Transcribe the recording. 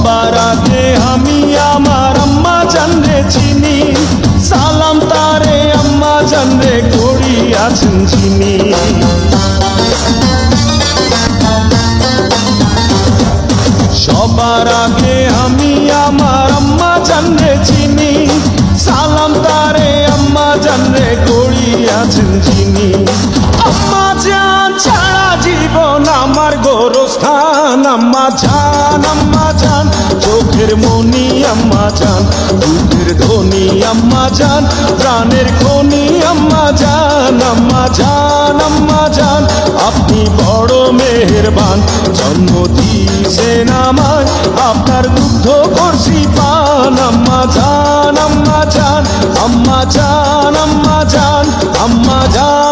সবার আগে আমি আমার আম্মা জানরে চিনি, সালাম তারে আম্মা জানরে করিয়াছেন চিনি। সবার আগে আমি আমার আম্মা জানরে চিনি, সালাম তারে আম্মা জানরে করিয়াছেন চিনি। আম্মা জান ছাড়া জীবন আমার গোরস্থান, আম্মা জান চোখের মনি আম্মা জান, দুধের ধনী আম্মা জান, প্রাণের খনি আম্মা জান। আম্মা জান আপনি বড় মেহেরবান, জন্ম দিয়েছেন আমায় আপনার দুগ্ধ করছি পান। আম্মা জান আম্মা জান আম্মা জান আম্মা জান আম্মা জান।